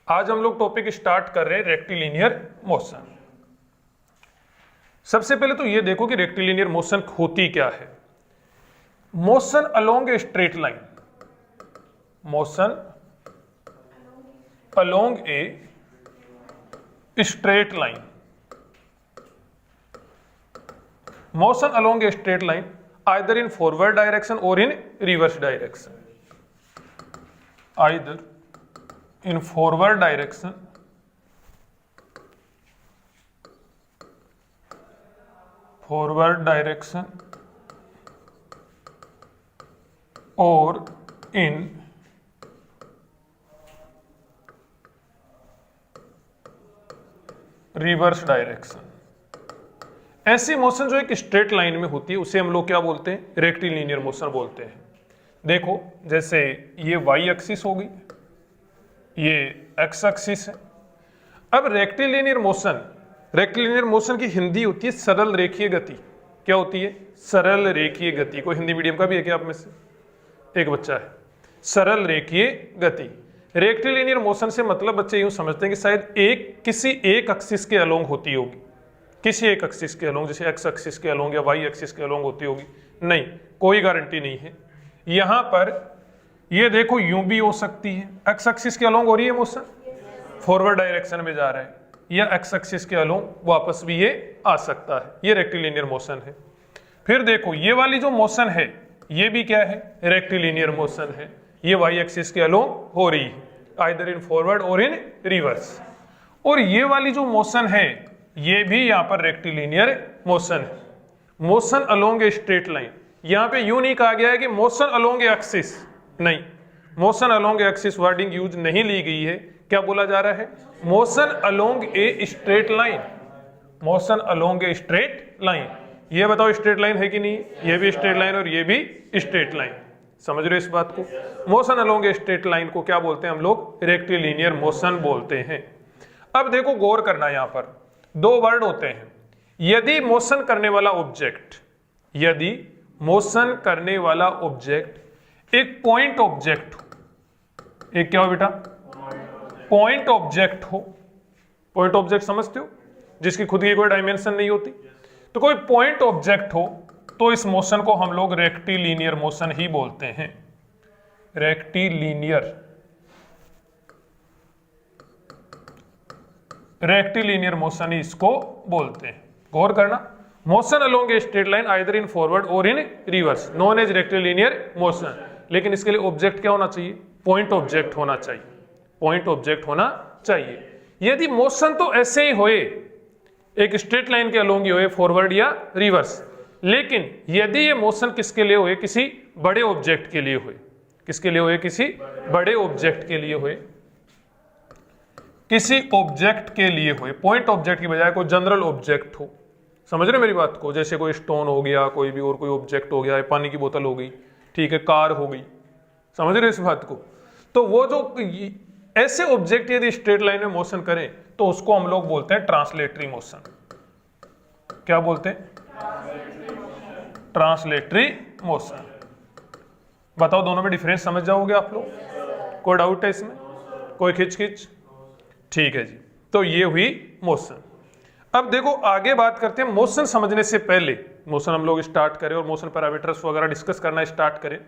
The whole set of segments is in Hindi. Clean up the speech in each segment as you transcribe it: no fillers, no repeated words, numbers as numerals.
आज हम लोग टॉपिक स्टार्ट कर रहे हैं रेक्टिलिनियर मोशन। सबसे पहले तो ये देखो कि रेक्टिलिनियर मोशन होती क्या है। Motion along a straight line, motion along a straight line, motion along a straight line either in forward direction or in reverse direction, either in forward direction or in reverse direction. ऐसी मोशन जो एक स्ट्रेट लाइन में होती है उसे हम लोग क्या बोलते हैं? रेक्टिलिनियर मोशन बोलते हैं। देखो जैसे ये वाई एक्सिस होगी, ये एक्स एक्सिस है। अब रेक्टिलिनियर मोशन की हिंदी होती है सरल रेखीय गति। क्या होती है? सरल रेखीय गति। कोई हिंदी मीडियम का भी है क्या आप में से? एक बच्चा है। सरल रेखीय गति। रेक्टिलिनियर मोशन से मतलब बच्चे यूं समझते हैं कि शायद किसी एक एक्सिस के अलोंग होती होगी, किसी एक एक्सिस के अलोंग, जैसे एक्स एक्सिस के अलोंग या वाई एक्सिस के अलोंग होती होगी। नहीं, कोई गारंटी नहीं है। यहां पर ये देखो यूं भी हो सकती है, एक्स एक्सिस के अलोंग हो रही है मोशन, फॉरवर्ड डायरेक्शन में जा रहा है, या एक्स एक्सिस के अलोंग वापस भी ये आ सकता है। ये रेक्टिलिनियर मोशन है। फिर देखो ये वाली जो मोशन है ये भी क्या है? रेक्टिलिनियर मोशन है। ये वाई एक्सिस के अलोंग हो रही है, आइदर इन फॉरवर्ड और इन रिवर्स। और ये वाली जो मोशन है ये भी यहां पर रेक्टिलिनियर मोशन है। Motion along a straight line. यहां पे यूं नहीं कहा गया है कि मोशन अलोंग ए एक्सिस, नहीं, मोशन अलोंग ए एक्सिस वर्डिंग यूज नहीं ली गई है। क्या बोला जा रहा है? Motion along a straight line, motion along a straight line. ये बताओ स्ट्रेट लाइन है कि नहीं? ये भी स्ट्रेट लाइन और ये भी स्ट्रेट लाइन। समझ रहे हो इस बात को? Motion along a straight line को क्या बोलते हैं हम लोग? रेक्टिलिनियर मोशन बोलते हैं। अब देखो गौर करना, यहां पर दो वर्ड होते हैं। यदि मोशन करने वाला ऑब्जेक्ट, यदि मोशन करने वाला ऑब्जेक्ट एक पॉइंट ऑब्जेक्ट हो, एक क्या हो बेटा? पॉइंट ऑब्जेक्ट हो। पॉइंट ऑब्जेक्ट समझते हो? जिसकी खुद की कोई डायमेंशन नहीं होती। तो कोई पॉइंट ऑब्जेक्ट हो तो इस मोशन को हम लोग रेक्टिलिनियर मोशन ही बोलते हैं। रेक्टिलिनियर मोशन ही इसको बोलते हैं। गौर करना, motion along a straight line either in forward और in reverse known as rectilinear motion. लेकिन इसके लिए ऑब्जेक्ट क्या होना चाहिए? पॉइंट ऑब्जेक्ट होना चाहिए। पॉइंट ऑब्जेक्ट होना चाहिए। यदि मोशन तो ऐसे ही होए, एक स्ट्रेट लाइन के अलोंग ही होए, फॉरवर्ड या रिवर्स, लेकिन यदि ये मोशन किसके लिए होए? किसी बड़े ऑब्जेक्ट के लिए होए। किसके लिए होए? किसी बड़े ऑब्जेक्ट के लिए होए, किसी ऑब्जेक्ट के लिए हुए, पॉइंट ऑब्जेक्ट की बजाय कोई जनरल ऑब्जेक्ट हो। समझ रहे मेरी बात को? जैसे कोई स्टोन हो गया, कोई भी और कोई ऑब्जेक्ट हो गया, पानी की बोतल हो गई, ठीक है, कार हो गई। समझ रहे इस बात को? तो वो जो ऐसे ऑब्जेक्ट यदि स्ट्रेट लाइन में मोशन करें तो उसको हम लोग बोलते हैं ट्रांसलेटरी मोशन। क्या बोलते हैं? Translatory motion. बताओ दोनों में डिफरेंस समझ जाओगे आप लोग? कोई डाउट है इसमें? कोई खिच? ठीक है जी। तो ये हुई मोशन। अब देखो आगे बात करते हैं। मोशन समझने से पहले, मोशन हम लोग स्टार्ट करें और मोशन पैरामीटर्स वगैरह डिस्कस करना स्टार्ट करें,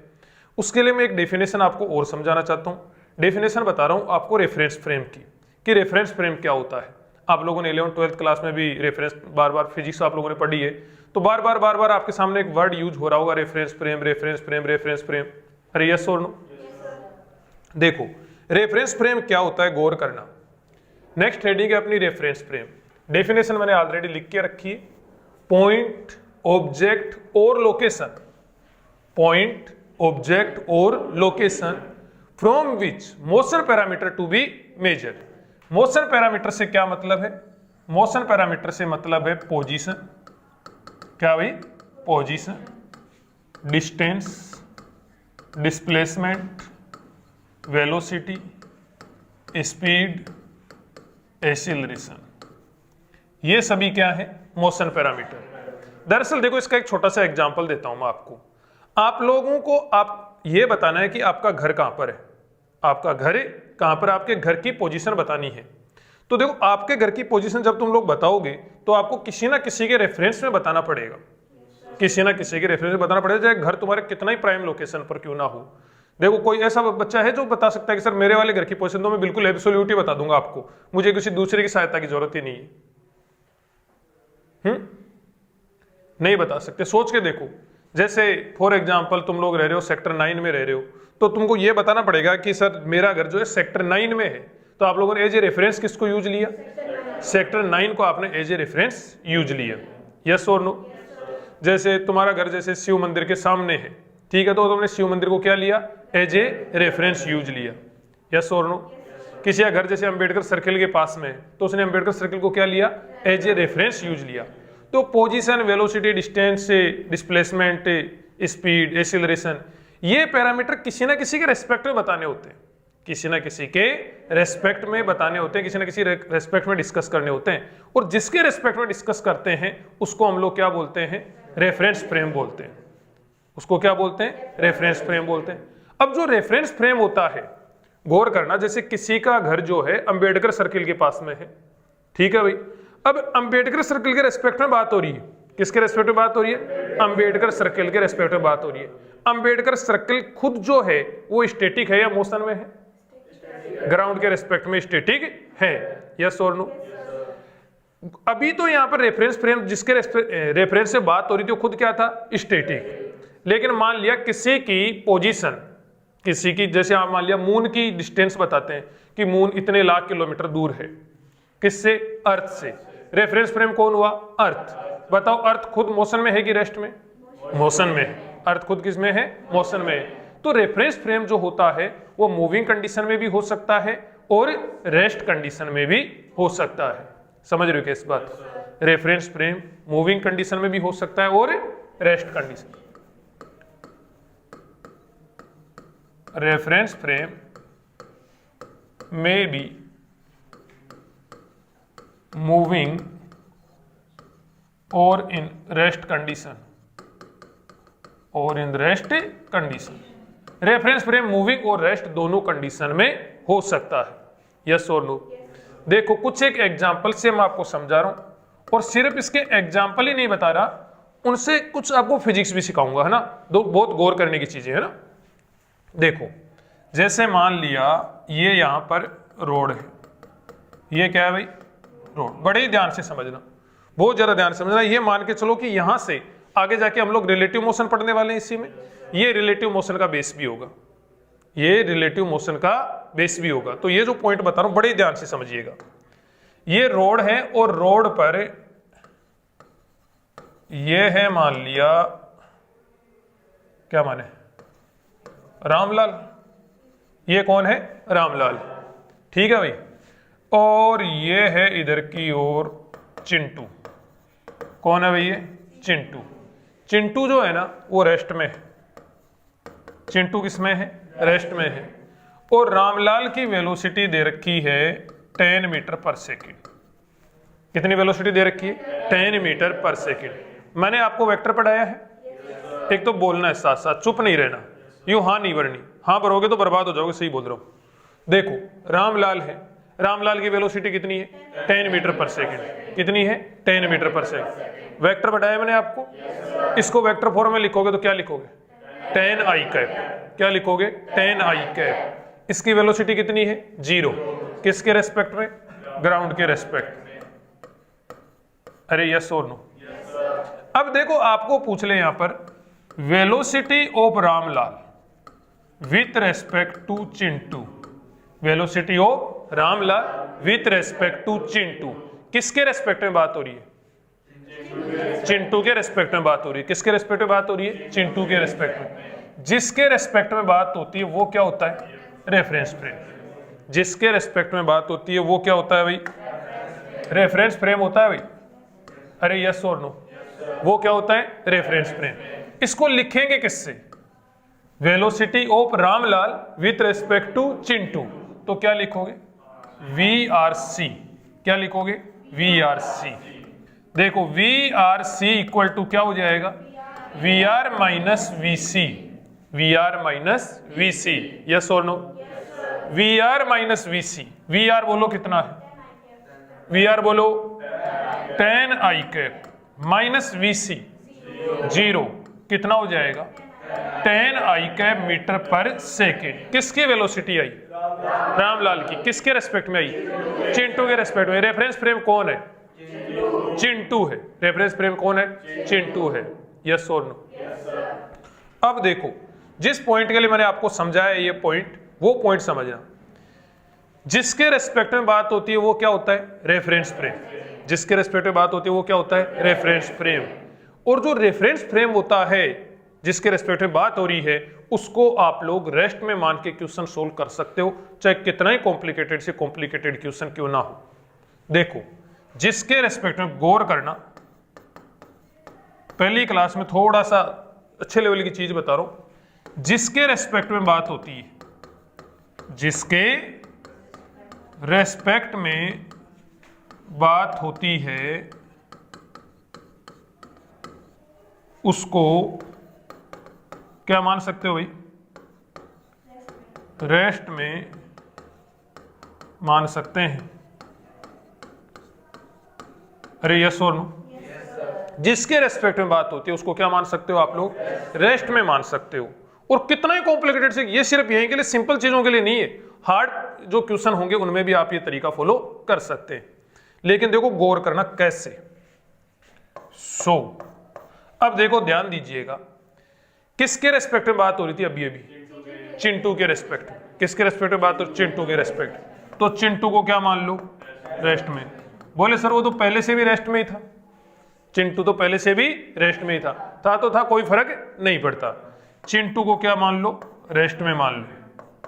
उसके लिए मैं एक डेफिनेशन आपको और समझाना चाहता हूं। डेफिनेशन बता रहा हूं आपको रेफरेंस फ्रेम की, कि रेफरेंस फ्रेम क्या होता है। आप लोगों ने 11th-12th क्लास में भी रेफरेंस बार फिजिक्स आप लोगों ने पढ़ी है, तो बार बार आपके सामने एक वर्ड यूज हो रहा होगा, reference frame, reference frame, reference frame. अरे यस और नो? देखो रेफरेंस फ्रेम क्या होता है, गौर करना। नेक्स्ट हेडिंग है अपनी रेफरेंस फ्रेम। डेफिनेशन मैंने ऑलरेडी लिख के रखी है। पॉइंट, ऑब्जेक्ट और लोकेशन, पॉइंट, ऑब्जेक्ट और location from which motion parameter to be measured. Motion parameter से क्या मतलब है? मोशन पैरामीटर से मतलब है पोजीशन। क्या भाई? Position, distance, displacement, velocity, speed, acceleration. ये सभी क्या है? Motion parameter. दरअसल देखो इसका एक छोटा सा एग्जांपल देता हूं मैं आपको। आप लोगों को आप ये बताना है कि आपका घर कहां पर है। आपका घर कहां पर आपके घर की पोजीशन बतानी है। तो देखो आपके घर की पोजीशन जब तुम लोग बताओगे तो आपको किसी ना किसी के रेफरेंस में बताना पड़ेगा, किसी ना किसी के रेफरेंस में बताना पड़ेगा, चाहे घर तुम्हारे कितना ही प्राइम लोकेशन पर क्यों ना हो। देखो कोई ऐसा बच्चा है जो बता सकता है कि सर मेरे वाले घर की पोजीशन तो मैं बिल्कुल एब्सोल्यूट ही बता दूंगा आपको, मुझे किसी दूसरे की सहायता की जरूरत ही नहीं है। नहीं बता सकते। सोच के देखो, जैसे फॉर एग्जांपल तुम लोग रह रहे हो सेक्टर 9 में रह रहे हो, तो तुमको ये बताना पड़ेगा कि सर मेरा घर जो है सेक्टर 9 में है, तो आप लोगों ने एज ए रेफरेंस किसको यूज लिया? सेक्टर 9 को आपने एज ए रेफरेंस यूज लिया। यस और नो? जैसे तुम्हारा घर जैसे शिव मंदिर के सामने है, ठीक है, तो तुमने शिव मंदिर को क्या लिया? एज ए रेफरेंस यूज लिया। यस और नो? किसी का घर जैसे अंबेडकर सर्किल के पास में है, तो उसने अंबेडकर सर्किल को क्या लिया? एज ए रेफरेंस यूज लिया। तो position, velocity, distance, displacement, speed, acceleration, ये पैरामीटर किसी ना किसी के रेस्पेक्ट में बताने होते हैं, किसी ना किसी के रेस्पेक्ट में बताने होते हैं, किसी ना किसी रेस्पेक्ट में डिस्कस करने होते हैं, और जिसके रेस्पेक्ट में डिस्कस करते हैं उसको हम लोग क्या बोलते हैं? रेफरेंस फ्रेम बोलते हैं। उसको क्या बोलते हैं? रेफरेंस फ्रेम बोलते हैं। अब जो रेफरेंस फ्रेम होता है, गौर करना, जैसे किसी का घर जो है अंबेडकर सर्किल के पास में है, ठीक है भाई, अब अंबेडकर सर्किल के रेस्पेक्ट में बात हो रही है। किसके रेस्पेक्ट में बात हो रही है? अंबेडकर सर्किल के रेस्पेक्ट में बात हो रही है। अंबेडकर सर्किल खुद जो है वो स्टैटिक है या मोशन में है? ग्राउंड के रेस्पेक्ट में स्टैटिक है। यस और नो? अभी तो यहाँ पर रेफरेंस फ्रेम जिसके रेफरेंस से बात हो रही थी वो खुद क्या था? स्टैटिक। लेकिन मान लिया किसी की पोजीशन, किसी की, जैसे आप मान लिया मून की डिस्टेंस बताते हैं कि मून इतने लाख किलोमीटर दूर है, किससे? अर्थ से। रेफरेंस फ्रेम कौन हुआ? अर्थ। बताओ अर्थ खुद मोशन में है कि रेस्ट में? मोशन में है। अर्थ खुद किस में है? मोशन में है। तो रेफरेंस फ्रेम जो होता है वो मूविंग कंडीशन में भी हो सकता है और रेस्ट कंडीशन में भी हो सकता है। समझ रहे हो क्या इस बात? रेफरेंस फ्रेम मूविंग कंडीशन में भी हो सकता है और रेस्ट कंडीशन। रेफरेंस फ्रेम में भी मूविंग और इन रेस्ट कंडीशन, और in rest condition. Reference frame moving और रेस्ट दोनों कंडीशन में हो सकता है। यस और नो? देखो कुछ एक एग्जांपल से मैं आपको समझा रहा हूं, और सिर्फ इसके एग्जांपल ही नहीं बता रहा, उनसे कुछ आपको फिजिक्स भी सिखाऊंगा, है ना? दो बहुत गौर करने की चीजें है ना। देखो जैसे मान लिया ये यहां पर रोड है, ये क्या है भाई? रोड। बड़े ही ध्यान से समझना, बहुत ज्यादा ध्यान से समझना। ये मान के चलो कि यहां से आगे जाके हम लोग रिलेटिव मोशन पढ़ने वाले हैं इसी में, ये रिलेटिव मोशन का बेस भी होगा, ये रिलेटिव मोशन का बेस भी होगा। तो ये जो पॉइंट बता रहा हूं बड़े ध्यान से समझिएगा। ये रोड है और रोड पर ये है मान लिया, क्या माने? रामलाल। ये कौन है? रामलाल। ठीक है भाई। और ये है इधर की ओर चिंटू। कौन है भाई? ये चिंटू। चिंटू जो है ना वो रेस्ट में है। चिंटू किसमें है? रेस्ट में है। और रामलाल की वेलोसिटी दे रखी है 10 मीटर पर सेकेंड। कितनी वेलोसिटी दे रखी है? 10 मीटर पर सेकेंड। मैंने आपको वेक्टर पढ़ाया है। एक तो बोलना है साथ साथ, चुप नहीं रहना, यूं हाँ नहीं भरनी। हाँ भरोगे तो बर्बाद हो जाओगे, सही बोल रहा हूं। देखो रामलाल है, रामलाल की वेलोसिटी कितनी है? 10 मीटर पर सेकेंड। कितनी है? 10 मीटर पर सेकेंड। वेक्टर बताया मैंने आपको, इसको वेक्टर फॉर्म में लिखोगे तो क्या लिखोगे? 10 i कैप। क्या लिखोगे? 10 i कैप। इसकी वेलोसिटी कितनी है? 0। किसके रेस्पेक्ट में? ग्राउंड के रेस्पेक्ट में। अरे यस और नो? अब देखो आपको पूछ ले यहां पर velocity of Ramlal with respect to Chintu. Velocity of Ramlal with respect to Chintu, किसके रेस्पेक्ट में बात हो रही है? चिंटू के रेस्पेक्ट में बात हो रही है। किसके रेस्पेक्ट में बात हो रही है? चिंटू के रेस्पेक्ट में। जिसके रेस्पेक्ट में बात होती है वो क्या होता है? Reference frame. जिसके रेस्पेक्ट में बात होती है वो क्या होता है भाई? रेफरेंस फ्रेम होता है भाई। अरे यस और नो? वो क्या होता है? Reference frame. इसको लिखेंगे किससे? Velocity of Ramlal with respect to Chintu. तो क्या लिखोगे? VRC। क्या लिखोगे? VRC। देखो VRC इक्वल टू क्या हो जाएगा? VR minus VC। VR minus VC। Yes और no? V R minus V C. V R बोलो कितना है, वी आर बोलो 10 I cap minus V C 0, कितना हो जाएगा 10 I cap metre per second. किसकी वेलोसिटी आई, रामलाल की। किसके रेस्पेक्ट में आई, चिंटू के रेस्पेक्ट में। रेफरेंस फ्रेम कौन है, चिंटू है। रेफरेंस फ्रेम कौन है, चिंटू है। यस और नो। अब देखो जिस पॉइंट के लिए मैंने आपको समझाया ये पॉइंट, वो पॉइंट समझना। जिसके रेस्पेक्ट में बात होती है वो क्या होता है, रेफरेंस फ्रेम। जिसके रेस्पेक्ट में बात होती है वो क्या होता है, रेफरेंस फ्रेम। और जो रेफरेंस फ्रेम होता है जिसके रेस्पेक्ट में बात हो रही है, उसको आप लोग रेस्ट में मान के क्वेश्चन सोल्व कर सकते हो, चाहे कितना ही कॉम्प्लिकेटेड से कॉम्प्लिकेटेड क्वेश्चन क्यों ना हो। देखो जिसके रेस्पेक्ट में गौर करना, पहली क्लास में थोड़ा सा अच्छे लेवल की चीज बता रहा हूं। जिसके रेस्पेक्ट में बात होती है, जिसके रेस्पेक्ट में बात होती है, उसको क्या मान सकते हो भाई, रेस्ट में मान सकते हैं। अरे यस और नो। जिसके रेस्पेक्ट में बात होती है उसको क्या मान सकते हो आप लोग, रेस्ट में मान सकते हो। और कितना ही कॉम्प्लिकेटेड से, ये सिर्फ यहीं के लिए सिंपल चीजों के लिए नहीं है, हार्ड जो क्वेश्चन होंगे उनमें भी आप ये तरीका फॉलो कर सकते हैं। लेकिन देखो गौर करना कैसे। अब देखो ध्यान दीजिएगा, किसके रेस्पेक्ट में बात हो रही थी अभी अभी, चिंटू के रेस्पेक्ट। किसके रेस्पेक्ट में बात हो, चिंटू के रेस्पेक्ट। तो चिंटू को क्या मान लो, रेस्ट में। बोले सर वो तो पहले से भी रेस्ट में ही था, चिंटू तो पहले से भी रेस्ट में ही था तो था, कोई फर्क नहीं पड़ता। चिंटू को क्या मान लो, रेस्ट में मान लो।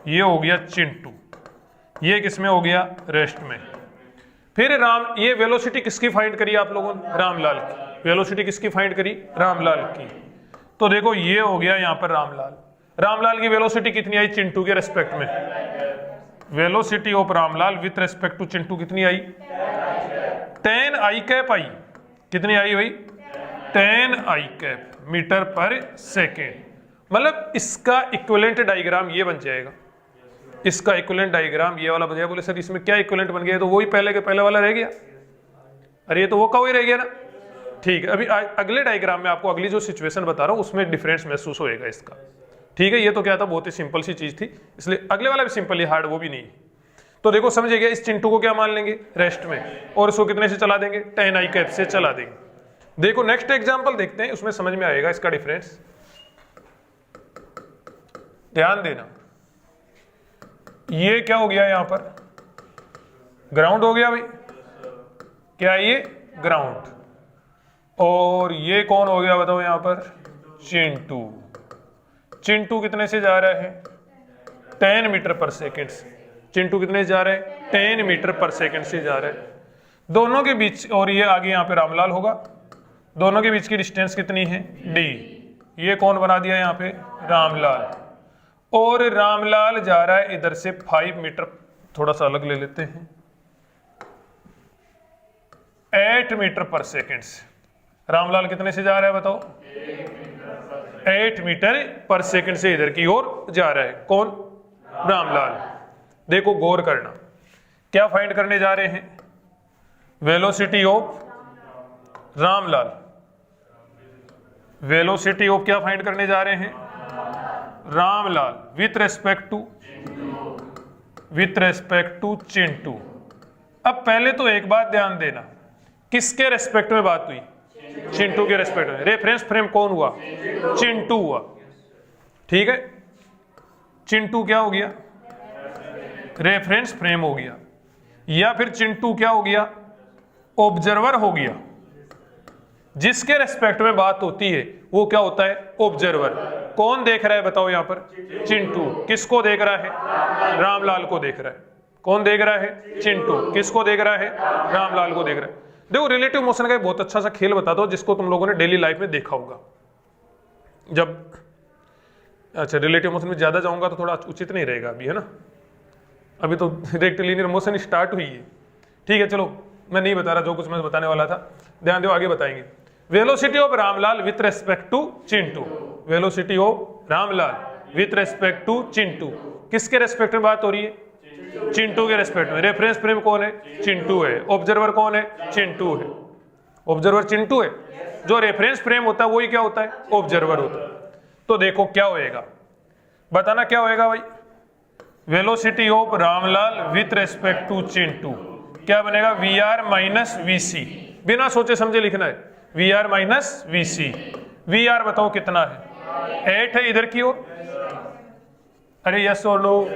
ये हो गया चिंटू, ये किस में हो गया, रेस्ट में। फिर ये वेलोसिटी किसकी फाइंड करी आप लोगों ने, रामलाल की। वेलोसिटी किसकी फाइंड करी, रामलाल की। तो देखो ये हो गया यहां पर रामलाल की वेलोसिटी कितनी आई, चिंटू के रेस्पेक्ट में। Velocity of Ramlal with respect to Chintu कितनी आई, 10 आई कैप आई। कितनी आई भाई, 10 I cap metre per second. मतलब इसका इक्विवेलेंट डायग्राम ये बन जाएगा, इसका इक्विवेलेंट डायग्राम ये वाला बन जाएगा। बोले सर इसमें क्या इक्विवेलेंट बन गया, तो वही पहले के पहले वाला रह गया। अरे ये तो वो का वही रह गया ना। ठीक है, अभी अगले डायग्राम में आपको अगली जो सिचुएशन बता रहा हूं उसमें डिफरेंस महसूस होएगा इसका। ठीक है, ये तो क्या था, बहुत ही सिंपल सी चीज थी, इसलिए अगले वाला भी सिंपल ही, हार्ड वो भी नहीं। तो देखो समझिएगा, इस चिंटू को क्या मान लेंगे, रेस्ट में, और इसको कितने से चला देंगे, 10 आई कैप से चला देंगे। देखो नेक्स्ट एग्जांपल देखते हैं, उसमें समझ में आएगा इसका डिफरेंस। ध्यान देना, ये क्या हो गया, यहां पर ग्राउंड हो गया भाई, क्या ये ग्राउंड, और ये कौन हो गया बताओ, यहां पर चिंटू। चिंटू कितने से जा रहा है, 10 मीटर पर सेकेंड से। चिंटू कितने से जा रहे हैं, 10 मीटर पर सेकेंड से जा रहे हैं दोनों के बीच। और ये आगे यहाँ पे रामलाल होगा, दोनों के बीच की डिस्टेंस कितनी है, डी। ये कौन बना दिया यहाँ पे, रामलाल। और रामलाल जा रहा है इधर से 5 मीटर, थोड़ा सा अलग ले लेते हैं, 8 मीटर पर सेकेंड से। रामलाल कितने से जा रहा है बताओ, 8 मीटर पर सेकेंड से इधर की ओर जा रहा है। कौन, रामलाल। देखो गौर करना, क्या फाइंड करने जा रहे हैं, velocity of Ramlal. Velocity of क्या फाइंड करने जा रहे हैं, Ramlal with respect to Chintu. अब पहले तो एक बात ध्यान देना, किसके रेस्पेक्ट में बात हुई, चिंटू के रेस्पेक्ट में। रेफरेंस फ्रेम कौन हुआ, चिंटू हुआ। ठीक है, चिंटू क्या हो गया, रेफरेंस फ्रेम हो गया, या फिर चिंटू क्या हो गया, ऑब्जर्वर हो गया। जिसके रेस्पेक्ट में बात होती है वो क्या होता है, ऑब्जर्वर। कौन देख रहा है बताओ यहां पर, चिंटू। किसको देख रहा है, रामलाल को देख रहा है। कौन देख रहा है, चिंटू। किसको देख रहा है, रामलाल को देख रहा है। देखो रिलेटिव मोशन का एक बहुत अच्छा सा खेल बता दो जिसको तुम लोगों ने डेली लाइफ में देखा होगा। जब अच्छा रिलेटिव मोशन में ज्यादा जाऊंगा तो थोड़ा उचित नहीं रहेगा अभी, है ना, अभी तो डायरेक्ट लीनियर मोशन स्टार्ट हुई है। ठीक है, चलो मैं नहीं बता रहा, जो कुछ मैं बताने वाला था ध्यान दो, आगे बताएंगे। Velocity of Ramlal with respect to Chintu. Velocity of Ramlal with respect to Chintu, किसके रेस्पेक्ट में बात हो रही है, चिंटू के रेस्पेक्ट में। रेफरेंस फ्रेम कौन है? चिंटू है। ऑब्जर्वर कौन है? चिंटू है। ऑब्जर्वर चिंटू है। जो रेफरेंस फ्रेम होता है वही क्या होता है? ऑब्जर्वर होता है। तो देखो क्या होएगा, बताना क्या होएगा भाई। Velocity of Ramlal with respect to Chintu क्या बनेगा? VR minus VC। बिना सोचे समझे लिखना है, VR माइनस VC। VR बताओ कितना है? 8 है इधर की ओर। अरे यस और नो?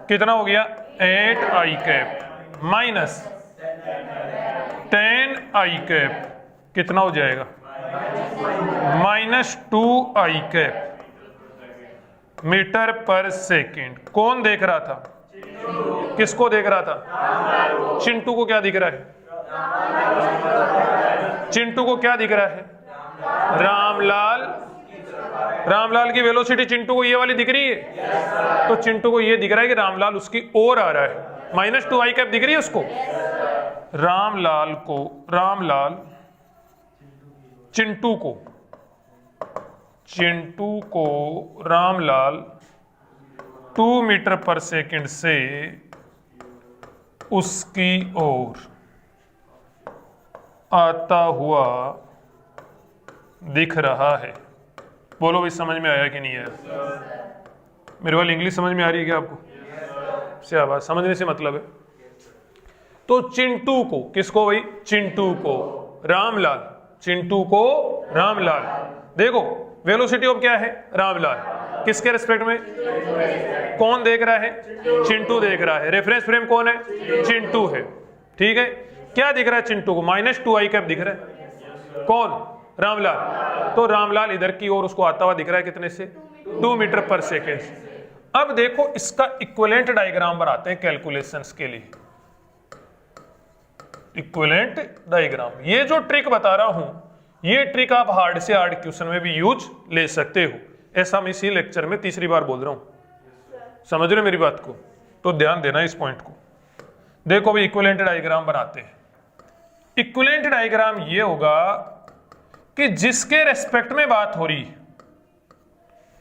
कितना हो गया? 8I cap minus 10I cap कितना हो जाएगा? माइनस 2I कैप मीटर पर सेकंड। कौन देख रहा था? किसको देख रहा था? चिंटू को क्या दिख रहा है? चिंटू को क्या दिख रहा है? रामलाल। रामलाल की वेलोसिटी चिंटू को ये वाली दिख रही है, तो चिंटू को ये दिख रहा है कि रामलाल उसकी ओर आ रहा है। माइनस 2I कैप दिख रही है उसको। रामलाल चिंटू को रामलाल 2 मीटर पर सेकंड से उसकी ओर आता हुआ दिख रहा है। बोलो भाई समझ में आया कि नहीं आया? मेरे वाली इंग्लिश समझ में आ रही है क्या आपको? से आवाज समझने से मतलब है। तो चिंटू को, किसको भाई? चिंटू को रामलाल। चिंटू को रामलाल। देखो वेलोसिटी ऑफ क्या है? रामलाल। किसके रेस्पेक्ट में? कौन देख रहा है? चिंटू देख रहा है। रेफरेंस फ्रेम कौन है? चिंटू है। ठीक है, क्या दिख रहा है चिंटू को? माइनस 2I कैप दिख रहा है। कौन? रामलाल। तो रामलाल इधर की ओर उसको आता हुआ दिख रहा है कितने से? 2 मीटर पर सेकेंड। अब देखो इसका इक्विवेलेंट डायग्राम बनाते हैं कैलकुलेशंस के लिए। इक्विवेलेंट डायग्राम, ये जो ट्रिक बता रहा हूं, ये ट्रिक आप हार्ड से हार्ड क्वेश्चन में भी यूज ले सकते हो। ऐसा मैं इसी लेक्चर में तीसरी बार बोल रहा हूं। समझ रहे मेरी बात को? तो ध्यान देना इस पॉइंट को। देखो भाई इक्विवेलेंट डायग्राम बनाते हैं। इक्विवेलेंट डायग्राम ये होगा कि जिसके रेस्पेक्ट में बात हो रही है,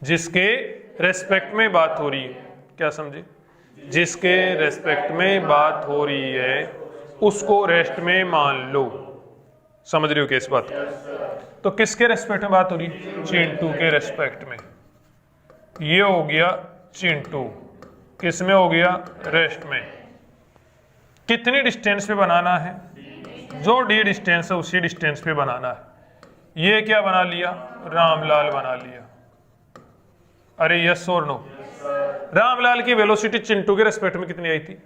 जिसके रेस्पेक्ट में बात हो रही है, क्या समझे? जिसके रेस्पेक्ट में बात हो रही है उसको रेस्ट में मान लो। समझ रही हो क्या इस बात को? तो किसके रेस्पेक्ट में बात हो रही है? चिंटू के रेस्पेक्ट में। ये हो गया चिंटू, किस में हो गया? रेस्ट में। कितनी डिस्टेंस पे बनाना है? जो D डिस्टेंस है उसी डिस्टेंस पे बनाना है। ये क्या बना लिया? रामलाल बना लिया। अरे यस और नो? रामलाल की वेलोसिटी चिंटू के रेस्पेक्ट में कितनी आई थी?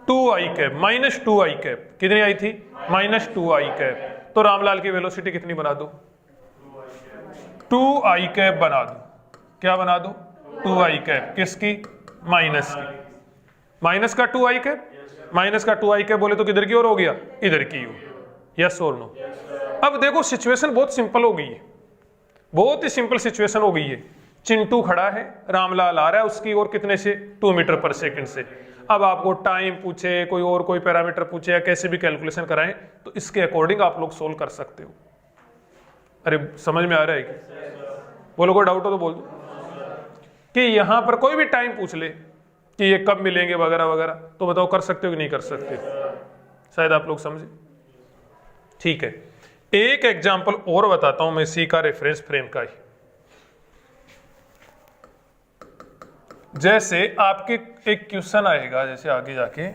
2I cap minus 2I cap. कितनी आई थी? Minus 2I cap. तो रामलाल की वेलोसिटी कितनी बना दो? 2I कैप बना दो। क्या बना दो? 2I cap. किसकी? माइनस की। माइनस का 2I कैप। माइनस का 2I कैप बोले तो किधर की ओर हो गया? इधर की ओर। यस और नो? अब देखो सिचुएशन बहुत सिंपल हो गई है, बहुत ही सिंपल सिचुएशन हो गई है। चिंटू खड़ा है, रामलाल आ रहा है उसकी ओर कितने से? 2 मीटर पर सेकंड से। अब आपको टाइम पूछे, कोई और कोई पैरामीटर पूछे या कैसे भी कैलकुलेशन कराएं तो इसके अकॉर्डिंग आप लोग सोल्व कर सकते हो। अरे समझ में आ रहा है कि? बोलो कोई डाउट हो तो बोल दो। कि यहां पर कोई भी टाइम पूछ ले कि ये कब मिलेंगे वगैरह वगैरह, तो बताओ कर सकते हो कि नहीं कर सकते? शायद आप लोग समझे। ठीक है, एक एग्जाम्पल और बताता हूं मैं इसी का, रेफरेंस फ्रेम का ही। जैसे आपके एक क्वेश्चन आएगा, जैसे आगे जाके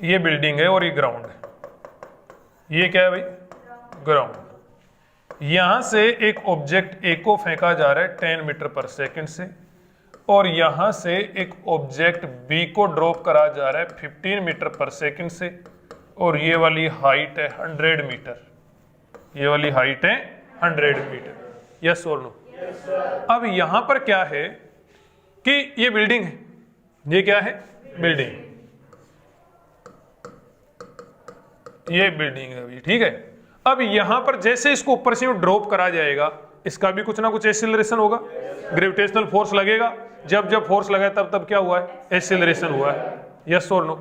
ये बिल्डिंग है और ये ग्राउंड है। ये क्या है भाई? ग्राउंड। यहां से एक ऑब्जेक्ट ए को फेंका जा रहा है 10 मीटर पर सेकंड से, और यहां से एक ऑब्जेक्ट बी को ड्रॉप करा जा रहा है 15 मीटर पर सेकंड से, और ये वाली हाइट है 100 मीटर। ये वाली हाइट है 100 मीटर। यस और नो? अब यहां पर क्या है कि ये बिल्डिंग है। ये क्या है? बिल्डिंग। ये बिल्डिंग है अभी, ठीक है। अब यहां पर जैसे इसको ऊपर से ड्रॉप करा जाएगा, इसका भी कुछ ना कुछ एक्सीलरेशन होगा, ग्रेविटेशनल फोर्स लगेगा। जब जब फोर्स लगा तब तब क्या हुआ है? एक्सीलरेशन हुआ है। यस और नो?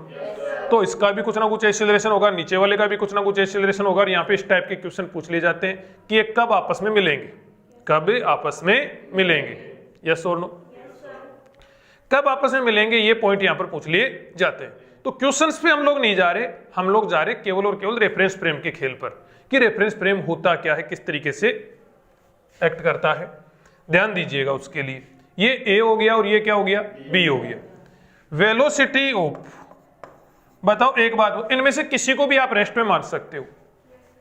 तो इसका भी कुछ ना कुछ एक्सीलरेशन होगा, नीचे वाले का भी कुछ ना कुछ एक्सीलरेशन होगा। और यहाँ पे इस टाइप के क्वेश्चन पूछ लिए जाते हैं कि ये कब आपस में मिलेंगे, कब आपस में मिलेंगे। यस और नो? कब आपस में मिलेंगे, ये पॉइंट यहां पर पूछ लिए जाते हैं। तो क्वेश्चंस पे हम लोग नहीं जा रहे, हम लोग जा रहे केवल और केवल रेफरेंस फ्रेम के खेल पर कि रेफरेंस फ्रेम होता क्या है, किस तरीके से एक्ट करता है, ध्यान दीजिएगा उसके लिए। ये ए हो गया और ये क्या हो गया, बी हो गया। वेलोसिटी ऑफ, बताओ एक बात, इनमें से किसी को भी आप रेस्ट में मान सकते हो,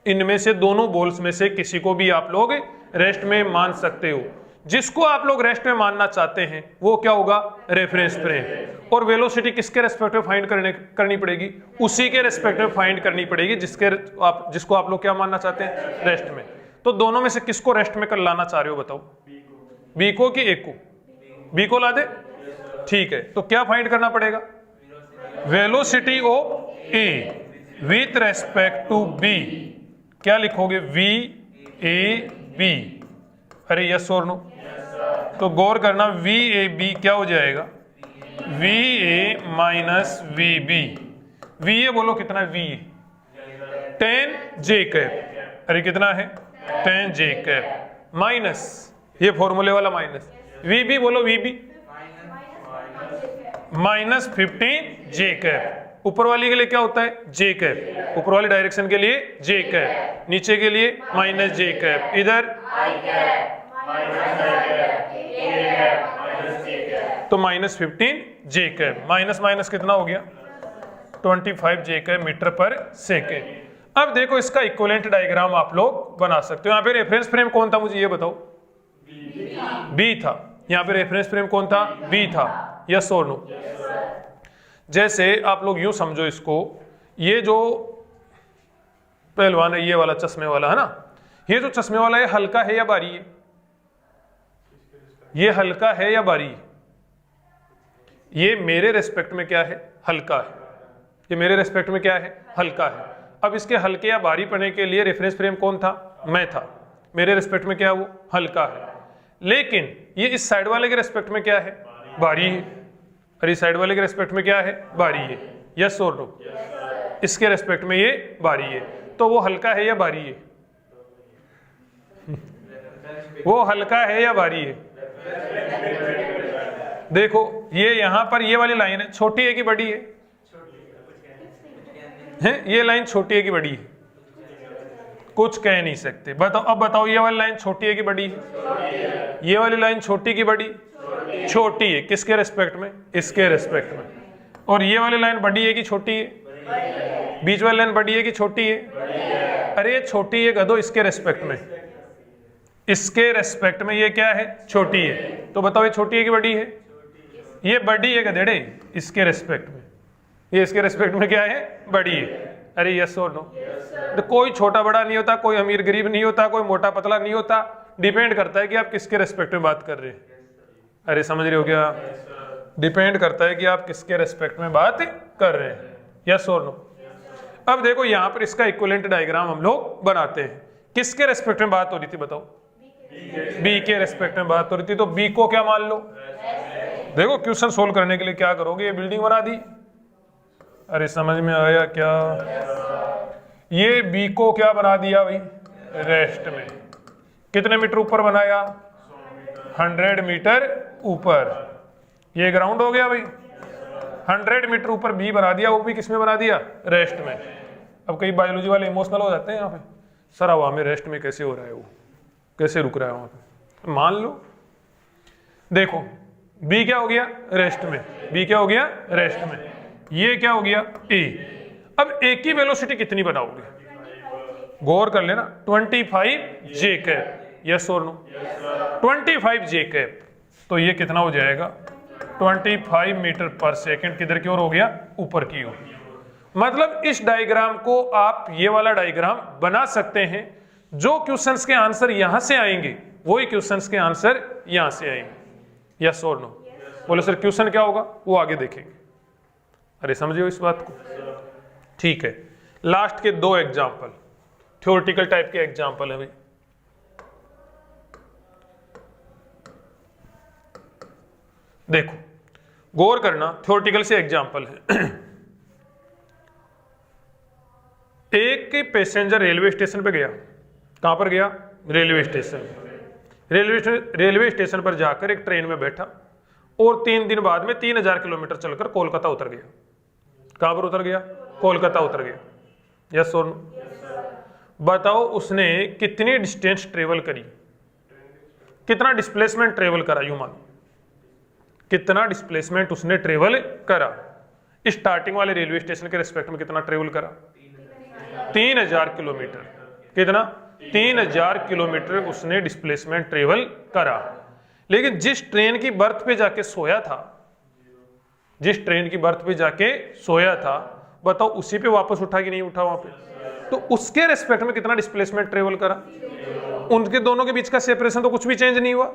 इनमें से दोनों बॉल्स में से किसी को भी आप लोग रेस्ट में मान सकते हो। जिसको आप लोग रेस्ट में मानना चाहते हैं वो क्या होगा, रेफरेंस फ्रेम। और वेलोसिटी किसके रेस्पेक्ट में फाइंड करनी पड़ेगी, उसी के रेस्पेक्ट में फाइंड करनी पड़ेगी जिसको आप लोग क्या मानना चाहते हैं, रेस्ट में। तो दोनों में से किसको रेस्ट में कर लाना चाह रहे हो, बताओ, बी को कि ए को? बी को ला दे, ठीक है। तो क्या फाइंड करना पड़ेगा, velocity of A with respect to B. क्या लिखोगे, वी ए बी, अरे यस और नो? तो गौर करना, वी ए बी क्या हो जाएगा, V A minus V B. V A बोलो कितना है, वी ए 10 जे कैप, अरे कितना है 10 जे कैप, माइनस ये फॉर्मूले वाला माइनस, वी बी बोलो, V B minus 15 J cap. ऊपर वाली के लिए क्या होता है, जे कैप, ऊपर वाली डायरेक्शन के लिए जे कैप, नीचे के लिए माइनस जे कैप, इधर तो minus 15 J cap, minus minus कितना हो गया 25 जे कैप मीटर पर सेकेंड। अब देखो इसका इक्विवेलेंट डायग्राम आप लोग बना सकते हो। यहाँ पे रेफरेंस फ्रेम कौन था, मुझे ये बताओ, बी था। यहाँ पे रेफरेंस फ्रेम कौन था, बी था, यस और नो? जैसे आप लोग यूं समझो इसको, ये जो पहलवान है, ये वाला चश्मे वाला है ना, ये जो चश्मे वाला है हल्का है या भारी है, ये हल्का है या भारी है? ये मेरे रेस्पेक्ट में क्या है, हल्का है। ये मेरे रेस्पेक्ट में क्या है, हल्का है। अब इसके हल्के या भारी पने के लिए रेफरेंस फ्रेम कौन था, मैं था। मेरे रेस्पेक्ट में क्या है, वो हल्का है। लेकिन ये इस साइड वाले के रेस्पेक्ट में क्या है, भारी है। और इस साइड वाले के रेस्पेक्ट में क्या है, भारी है, यस और नो? इसके रेस्पेक्ट में ये भारी है, तो वो हल्का है या भारी है? वो हल्का है या भारी है? देखो ये यहां पर ये वाली लाइन है, छोटी है कि बड़ी है? ये लाइन छोटी है कि बड़ी है? कुछ कह नहीं सकते। बताओ, अब बताओ ये वाली लाइन छोटी है कि बड़ी है? ये वाली लाइन छोटी की बड़ी? छोटी है। किसके रेस्पेक्ट में, इसके रेस्पेक्ट में। और ये वाली लाइन बड़ी है कि छोटी है? बीच वाली लाइन बड़ी है कि छोटी है? अरे ये छोटी है गधो, इसके रेस्पेक्ट में, इसके रेस्पेक्ट में ये क्या है, छोटी है। तो बताओ ये छोटी है कि बड़ी है? ये बड़ी है गधेड़े, इसके रेस्पेक्ट में। ये इसके रेस्पेक्ट में क्या है, बड़ी है। अरे यस और नो? तो कोई छोटा बड़ा नहीं होता, कोई अमीर गरीब नहीं होता, कोई मोटा पतला नहीं होता। डिपेंड करता है कि आप किसके रेस्पेक्ट में बात कर रहे हैं। अरे समझ रहे हो क्या? डिपेंड करता है कि आप किसके रेस्पेक्ट में बात कर रहे हैं, यस और नो? अब देखो यहां पर इसका इक्विवेलेंट डायग्राम हम लोग बनाते हैं। किसके रेस्पेक्ट में बात हो रही थी, बताओ? बी के रेस्पेक्ट में बात हो रही थी, तो बी को क्या मान लो? देखो क्वेश्चन सोल्व करने के लिए क्या करोगे, ये बिल्डिंग बना दी। अरे समझ में आया क्या? ये बी को क्या बना दिया भाई, रेस्ट में। कितने मीटर ऊपर बनाया, 100 मीटर ऊपर। ये ग्राउंड हो गया भाई, 100 मीटर ऊपर बी बना दिया, वो भी किस में बना दिया, रेस्ट में। अब कई बायोलॉजी वाले इमोशनल हो जाते हैं यहाँ पे, सर हवा में रेस्ट में कैसे हो रहा है, वो कैसे रुक रहा है वहां पे, मान लो। देखो बी क्या हो गया, रेस्ट में। बी क्या हो गया, रेस्ट में। ये क्या हो गया, ए। अब ए की वेलोसिटी कितनी बनाओगे, गौर कर लेना, 25 जे कैप, यस और नो? 25 जे कैप, तो ये कितना हो जाएगा, 25 मीटर पर सेकंड। किधर की ओर हो गया, ऊपर की ओर। मतलब इस डायग्राम को आप ये वाला डायग्राम बना सकते हैं। जो क्वेश्चंस के आंसर यहां से आएंगे वही क्वेश्चंस के आंसर यहां से आएंगे, यस और नो? बोले सर क्वेश्चन क्या होगा, वो आगे देखेंगे। अरे समझिए इस बात को, ठीक है। लास्ट के 2 एग्जाम्पल थ्योरेटिकल टाइप के एग्जाम्पल है भाई। देखो गौर करना, थ्योरेटिकल से एग्जाम्पल है। एक पैसेंजर रेलवे स्टेशन पे गया। कहां पर गया, रेलवे स्टेशन। रेलवे स्टेशन पर जाकर एक ट्रेन में बैठा और 3 दिन बाद में 3000 किलोमीटर चलकर कोलकाता उतर गया। कहां पर उतर गया? कोलकाता उतर गया। यस और नो? बताओ उसने कितनी डिस्टेंस ट्रेवल करी, कितना डिस्प्लेसमेंट ट्रेवल करा, यूं मानो कितना डिस्प्लेसमेंट उसने ट्रेवल करा। स्टार्टिंग वाले रेलवे स्टेशन के रिस्पेक्ट में कितना ट्रेवल करा? 3000 किलोमीटर। कितना? 3000 किलोमीटर उसने डिस्प्लेसमेंट ट्रेवल करा। लेकिन जिस ट्रेन की बर्थ पे जाके सोया था, जिस ट्रेन की बर्थ पे जाके सोया था, बताओ उसी पे वापस उठा कि नहीं उठा वहां पे? तो उसके रेस्पेक्ट में कितना डिस्प्लेसमेंट ट्रेवल करा? उनके दोनों के बीच का सेपरेशन तो कुछ भी चेंज नहीं हुआ,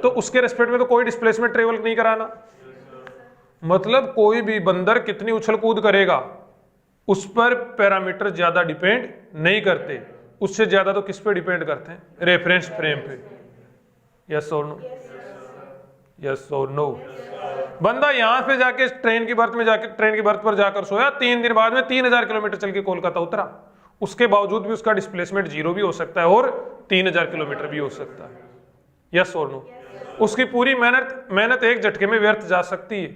तो उसके रेस्पेक्ट में तो कोई डिस्प्लेसमेंट ट्रेवल नहीं कराना। मतलब कोई भी बंदर कितनी उछल कूद करेगा उस पर पैरामीटर ज्यादा डिपेंड नहीं करते, उससे ज्यादा तो किस पे डिपेंड करते हैं? रेफरेंस फ्रेम पे। यस और नो? यस और नो? बंदा यहां पे जाके ट्रेन की बर्थ में जाके ट्रेन की बर्थ पर जाकर सोया, 3 दिन बाद में 3000 किलोमीटर चल के कोलकाता उतरा, उसके बावजूद भी उसका डिस्प्लेसमेंट 0 भी हो सकता है और 3000 किलोमीटर भी हो सकता है। यस और नो? उसकी पूरी मेहनत एक झटके में व्यर्थ जा सकती है,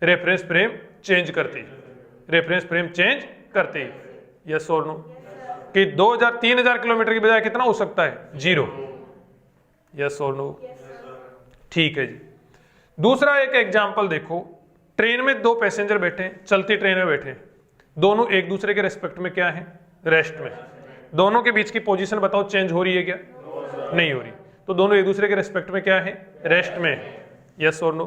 रेफरेंस फ्रेम चेंज करती, रेफरेंस फ्रेम चेंज करती। यस और नो? कि 3000 किलोमीटर की बजाय कितना हो सकता है? 0। यस और नो? ठीक है जी। दूसरा एक एग्जांपल देखो, ट्रेन में 2 पैसेंजर बैठे हैं, चलती ट्रेन में बैठे हैं, दोनों एक दूसरे के रेस्पेक्ट में क्या है? रेस्ट में। दोनों के बीच की पोजीशन बताओ चेंज हो रही है क्या? नहीं हो रही। तो दोनों एक दूसरे के रेस्पेक्ट में क्या है? रेस्ट में। यस और नो?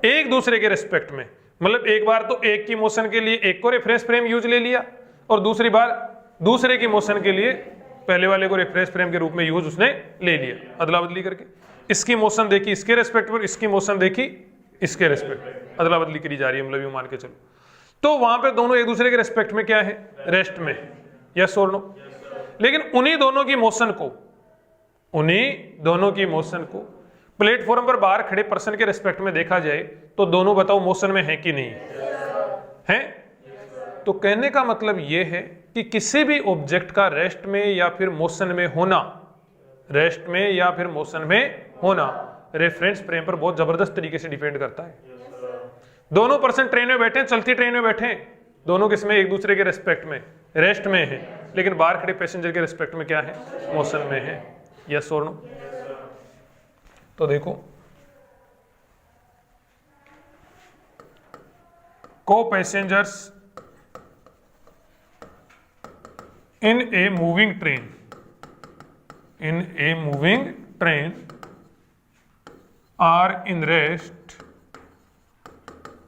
एक दूसरे के रेस्पेक्ट में मतलब एक बार तो एक की मोशन के लिए एक को रेफरेंस फ्रेम यूज ले लिया, और दूसरी बार दूसरे की मोशन के लिए पहले वाले को रेफरेंस फ्रेम के रूप में यूज उसने ले लिया, अदला बदली करके। इसकी मोशन देखी इसके रेस्पेक्ट पर, इसकी मोशन देखी इसके रेस्पेक्ट पर, अदला बदली करी जा रही है, मतलब ये मान के चलो। तो वहां पे दोनों एक दूसरे के रेस्पेक्ट में क्या है? रेस्ट में। यस और नो? लेकिन उन्हीं दोनों की मोशन को प्लेटफॉर्म पर बाहर खड़े पर्सन के रेस्पेक्ट में देखा जाए तो दोनों बताओ मोशन में है कि नहीं है? तो कहने का मतलब यह है कि किसी भी ऑब्जेक्ट का रेस्ट में या फिर मोशन में होना, रेस्ट में या फिर मोशन में होना रेफरेंस फ्रेम पर बहुत जबरदस्त तरीके से डिपेंड करता है। दोनों पर्सन ट्रेन में बैठे हैं, चलती ट्रेन में बैठे हैं, दोनों किसमें? एक दूसरे के रेस्पेक्ट में रेस्ट में है, लेकिन बाहर खड़े पैसेंजर के रेस्पेक्ट में क्या है? मोशन में है। यस और नो? तो देखो, को passengers in a moving train are in rest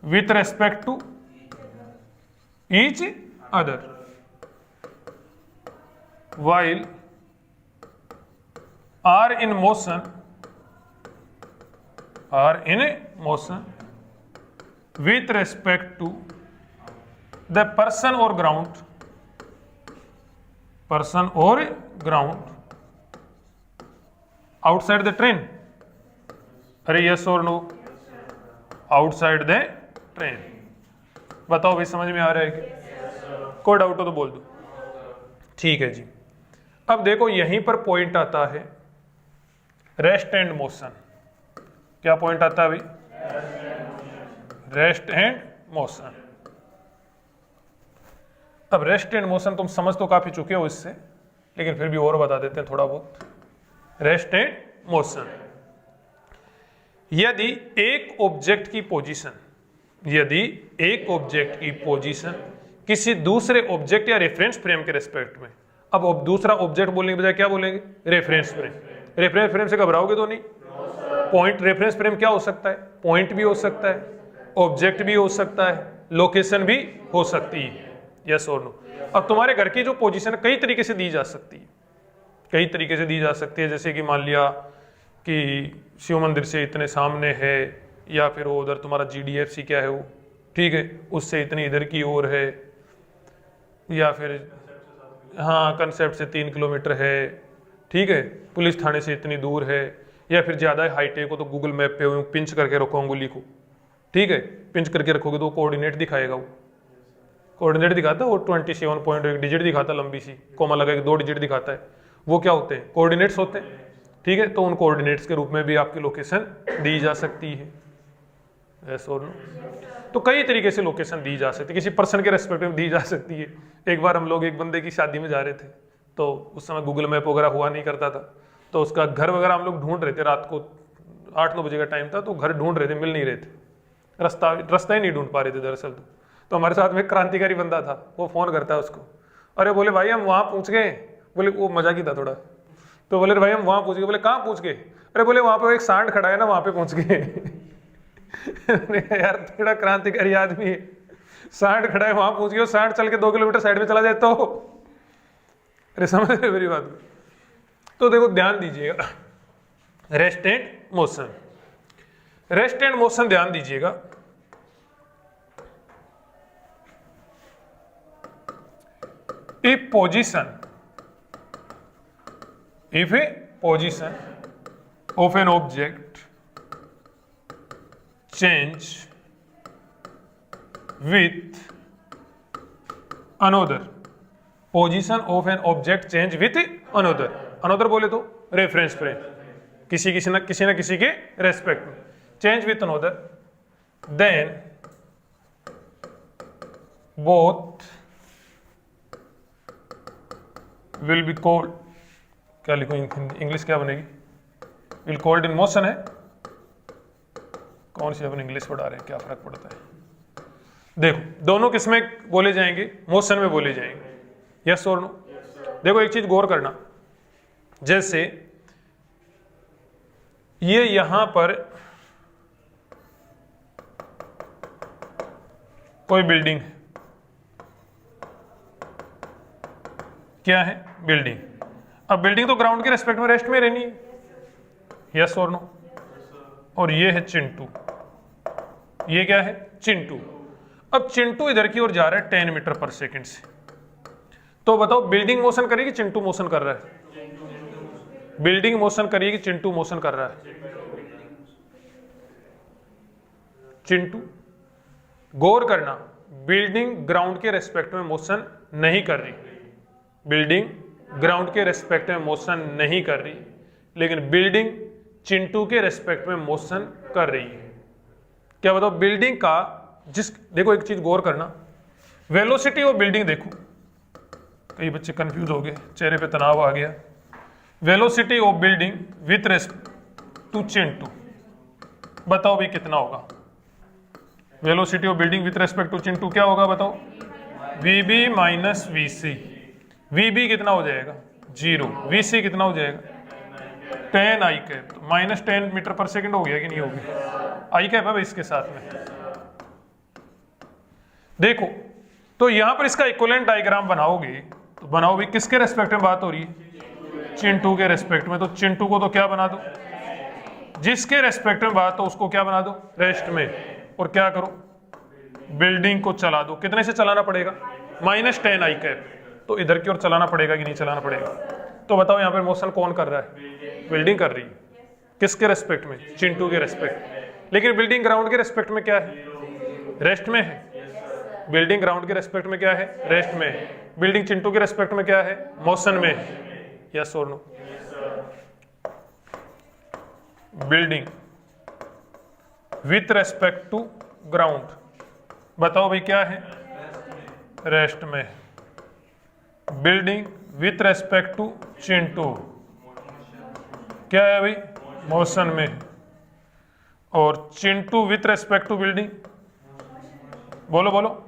with respect to each other while are in motion with respect to the person or ground outside the train। अरे यस और नो? Outside the train. बताओ भाई, समझ में आ रहा है क्या? कोई डाउट हो तो बोल दो। ठीक है जी। अब देखो यहीं पर पॉइंट आता है रेस्ट एंड मोशन। क्या पॉइंट आता है भाई? Rest and motion. अब रेस्ट एंड मोशन तुम समझ तो काफी चुके हो इससे, लेकिन फिर भी और बता देते हैं थोड़ा बहुत। रेस्ट एंड मोशन, यदि एक ऑब्जेक्ट की पोजीशन किसी दूसरे ऑब्जेक्ट या रेफरेंस फ्रेम के रेस्पेक्ट में, अब दूसरा ऑब्जेक्ट बोलने के बजाय क्या बोलेंगे? Reference frame. रेफरेंस फ्रेम से घबराओगे तो नहीं? पॉइंट रेफरेंस फ्रेम क्या हो सकता है? पॉइंट भी हो सकता है, ऑब्जेक्ट भी हो सकता है, लोकेशन भी हो सकती है। यस और नो? अब तुम्हारे घर की जो पोजीशन कई तरीके से दी जा सकती है, जैसे कि मान लिया कि शिव मंदिर से इतने सामने है, या फिर वो उधर तुम्हारा GDFC क्या है वो, ठीक है, उससे इतनी इधर की ओर है, या फिर हाँ कंसेप्ट से 3 किलोमीटर है, ठीक है, पुलिस थाने से इतनी दूर है, या फिर ज़्यादा हाईटेक हो तो गूगल मैप पे पिंच करके रखो अंगुली को, ठीक है, पिंच करके रखोगे तो कोऑर्डिनेट दिखाएगा, वो कोऑर्डिनेट दिखाता है, वो 27.1 डिजिट दिखाता है, लंबी सी कोमा लगा के 2 डिजिट दिखाता है, वो क्या होते हैं? कोऑर्डिनेट्स होते हैं। ठीक है, तो उन कोऑर्डिनेट्स के रूप में भी आपकी लोकेशन दी जा सकती है। यस और नो? तो कई तरीके से लोकेशन दी जा सकती है, किसी पर्सन के रेस्पेक्ट में दी जा सकती है। एक बार हम लोग एक बंदे की शादी में जा रहे थे, तो उस समय गूगल मैप वगैरह हुआ नहीं करता था, तो उसका घर वगैरह हम लोग ढूंढ रहे थे, रात को 8-9 बजे का टाइम था, तो घर ढूंढ रहे थे, मिल नहीं रहे थे, रास्ता ही नहीं ढूंढ पा रहे थे दरअसल। तो हमारे साथ में एक क्रांतिकारी बंदा था, वो फोन करता है उसको, अरे बोले भाई हम वहाँ पहुँच गए, बोले वो मजाक ही था थोड़ा, तो बोले भाई हम वहाँ पहुँच गए, बोले कहाँ पहुँच गए, अरे बोले वहाँ पे एक सांड खड़ा है ना, वहाँ पे पहुँच गए। यार थोड़ा क्रांतिकारी आदमी है, सांड खड़ा है वहाँ पहुँच गए, सांड चल के 2 किलोमीटर साइड में चला जाए तो, अरे समझ रहे मेरी बात? तो देखो ध्यान दीजिएगा, rest and motion, rest and motion ध्यान दीजिएगा। If a position of an object change with another, position of an object change with another, another बोले तो रेफरेंस फ्रेम, किसी न किसी के रेस्पेक्ट में, change with another, then both will be called, क्या लिखूं इंग्लिश क्या बनेगी, will called in motion है, कौन सी अपन इंग्लिश पढ़ा रहे हैं, क्या फर्क पड़ता है। देखो दोनों किसमें बोले जाएंगे, मोशन में बोले जाएंगे, यस और नो? देखो एक चीज गौर करना, जैसे ये यहां पर कोई बिल्डिंग है, क्या है, बिल्डिंग। अब बिल्डिंग तो ग्राउंड के रेस्पेक्ट में रेस्ट में रहनी है, यस और नो? और ये है चिंटू, ये क्या है, चिंटू। अब चिंटू इधर की ओर जा रहा है 10 मीटर पर सेकंड से, तो बताओ बिल्डिंग मोशन करेगी, चिंटू मोशन कर रहा है, बिल्डिंग मोशन करेगी, चिंटू मोशन कर रहा है, चिंटू। गौर करना, बिल्डिंग ग्राउंड के रेस्पेक्ट में मोशन नहीं कर रही, बिल्डिंग ग्राउंड के रेस्पेक्ट में मोशन नहीं कर रही, लेकिन बिल्डिंग चिंटू के रेस्पेक्ट में मोशन कर रही है। क्या बताओ, बिल्डिंग का देखो एक चीज गौर करना, वेलोसिटी ऑफ बिल्डिंग देखो, कई बच्चे कंफ्यूज हो गए, चेहरे पे तनाव आ गया। Velocity of building with respect to Chintu, बताओ भाई कितना होगा, velocity of building with respect to Chintu क्या होगा बताओ, वीबी माइनस वीसी। वीबी कितना हो जाएगा, 0, वीसी कितना हो जाएगा, 10 आई कैप, तो -10 मीटर पर सेकंड हो गया कि नहीं हो गया, आई कैप है भाई इसके साथ में। देखो तो यहां पर इसका इक्विवेलेंट डायग्राम बनाओगे, तो बनाओ भाई किसके रेस्पेक्ट में बात हो रही है, चिंटू के रेस्पेक्ट में, तो चिंटू को तो क्या बना दो, जिसके रेस्पेक्ट में बात हो उसको क्या बना दो, रेस्ट में, और क्या करो, बिल्डिंग को चला दो, कितने से चलाना पड़ेगा, -10 आई कैप, तो इधर की ओर चलाना पड़ेगा कि नहीं चलाना पड़ेगा। तो बताओ यहाँ पर मोशन कौन कर रहा है, बिल्डिंग कर रही है, किसके रेस्पेक्ट में, चिंटू के रेस्पेक्ट, लेकिन बिल्डिंग ग्राउंड के रेस्पेक्ट में क्या है, रेस्ट में है, बिल्डिंग ग्राउंड के रेस्पेक्ट में क्या है, रेस्ट में है, बिल्डिंग चिंटू के रेस्पेक्ट में क्या है, मोशन में है, यस और no? Building with respect to ground, बताओ भाई क्या है, रेस्ट में, building with respect to Chintu क्या है भाई, मोशन में, और Chintu with respect to building, बोलो बोलो,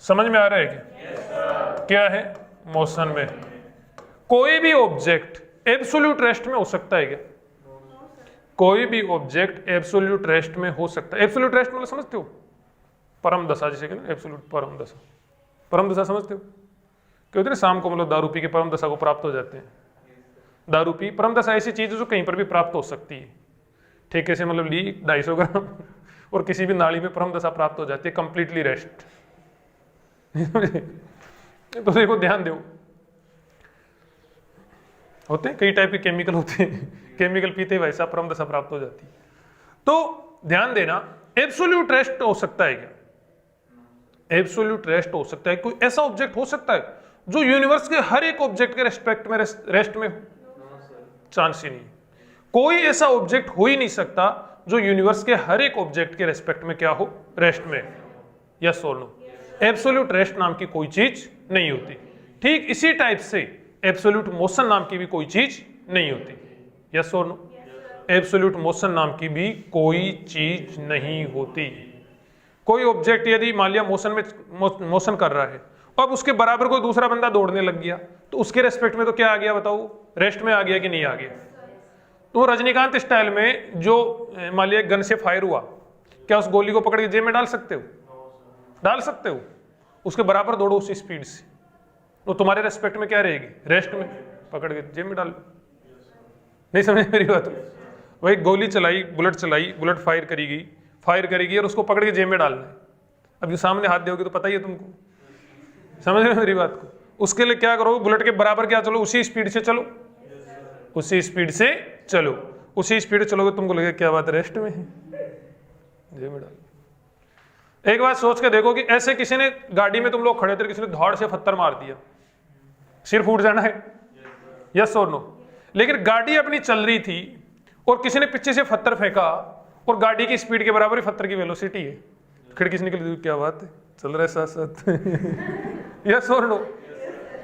समझ में आ रहा है क्या, क्या है, मोशन में। कोई भी ऑब्जेक्ट एब्सोल्यूट रेस्ट में हो सकता है क्या, कोई भी ऑब्जेक्ट एब्सोल्यूट रेस्ट में हो सकता है, एब्सोल्यूट रेस्ट मतलब समझते हो, परम दशा, जैसे कि ना एब्सोल्यूट परम दशा, परम दशा समझते हो, क्या होती है, शाम को मतलब दारू पी के परम दशा को प्राप्त हो जाते हैं, दारू पी परम दशा ऐसी चीज है जो कहीं पर भी प्राप्त हो सकती है, ठेके से मतलब ली 250 ग्राम और किसी भी नाली में परम दशा प्राप्त हो जाती है, कंप्लीटली रेस्ट। तो देखो ध्यान दो, होते हैं कई टाइप के केमिकल होते हैं, केमिकल पीते भाई साहब परम दशा प्राप्त हो जाती है। तो ध्यान देना, एब्सोल्यूट रेस्ट हो सकता है क्या, एब्सोल्यूट रेस्ट हो सकता है, कोई ऐसा ऑब्जेक्ट हो सकता है जो यूनिवर्स के हर एक ऑब्जेक्ट के रेस्पेक्ट में रेस्ट में हो, चांस ही नहीं, कोई ऐसा ऑब्जेक्ट हो ही नहीं सकता जो यूनिवर्स के हर एक ऑब्जेक्ट के रेस्पेक्ट में क्या हो, रेस्ट में। यस और नो? एब्सोल्यूट रेस्ट नाम की कोई चीज नहीं होती। ठीक इसी टाइप से एब्सोल्यूट मोशन नाम की भी कोई चीज नहीं होती। यस और नो? एब्सोल्यूट मोशन नाम की भी कोई चीज नहीं होती। कोई ऑब्जेक्ट यदि मान लिया मोशन कर रहा है, अब उसके बराबर कोई दूसरा बंदा दौड़ने लग गया, तो उसके रेस्पेक्ट में तो क्या आ गया बताओ, रेस्ट में आ गया कि नहीं आ गया? तो रजनीकांत स्टाइल में जो मान लिया गन से फायर हुआ, क्या उस गोली को पकड़ के जेब में डाल सकते हो? डाल सकते हो? उसके बराबर दौड़ो उसी स्पीड से, तो तुम्हारे रेस्पेक्ट में क्या रहेगी, रेस्ट में, पकड़ के जेब में डाल लो। नहीं समझ मेरी बात? वही गोली चलाई, बुलेट फायर करेगी और उसको पकड़ के जेब में डालना है। अब ये सामने हाथ दोगे तो पता ही है तुमको, समझ रहे हो मेरी बात को? उसके लिए क्या करो, बुलेट के बराबर क्या चलो, उसी स्पीड से चलो, उसी स्पीड से चलो, उसी स्पीड से चलोगे, तुमको लगेगा क्या बात रेस्ट में है, जेब में डाल। एक बात सोच के देखो कि ऐसे किसी ने गाड़ी में, तुम लोग खड़े थे, किसी ने धाड़ से पत्थर मार दिया, सिर फूट जाना है? यस और नो? लेकिन गाड़ी अपनी चल रही थी और किसी ने पीछे से पत्थर फेंका और गाड़ी की स्पीड के बराबर ही पत्थर की वेलोसिटी है, खिड़की से निकल, क्या बात है, चल रहा है साथ साथ। यस और नो?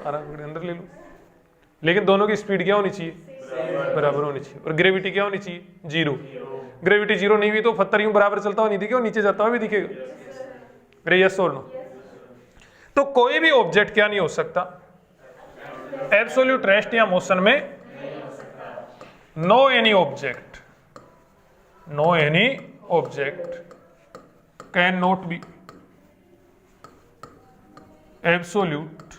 आराम से अंदर ले लो। लेकिन दोनों की स्पीड क्या होनी चाहिए, बराबर होनी चाहिए। और ग्रेविटी क्या होनी चाहिए, जीरो। ग्रेविटी जीरो नहीं हुई तो पत्थर यूं बराबर चलता हुआ नहीं दिखेगा, नीचे जाता हुआ भी दिखेगा। अरे यस और नो? तो कोई भी ऑब्जेक्ट क्या नहीं हो सकता, एब्सोल्यूट रेस्ट या मोशन में। No any object can not be absolute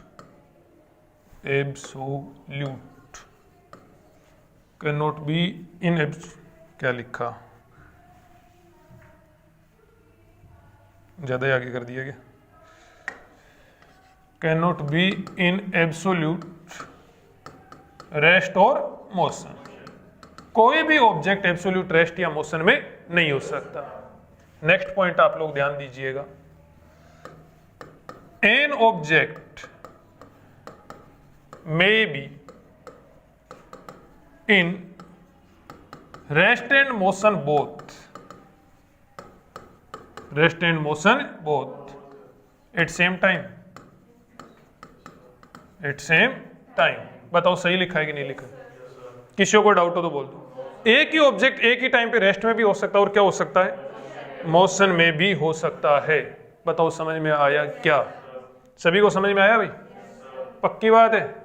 can not be in क्या लिखा, ज्यादा ही आगे कर दिया गया, can not be in absolute rest और मोशन। कोई भी ऑब्जेक्ट एब्सोल्यूट रेस्ट या मोशन में नहीं हो सकता। नेक्स्ट पॉइंट आप लोग ध्यान दीजिएगा, an object may be in rest and motion both at same time। बताओ सही लिखा है कि नहीं लिखा है? किसी को डाउट हो तो बोल दो। एक ही ऑब्जेक्ट एक ही टाइम पे रेस्ट में भी हो सकता है और क्या हो सकता है, मोशन में भी हो सकता है। बताओ समझ में आया क्या? सभी को समझ में आया भाई? पक्की बात है?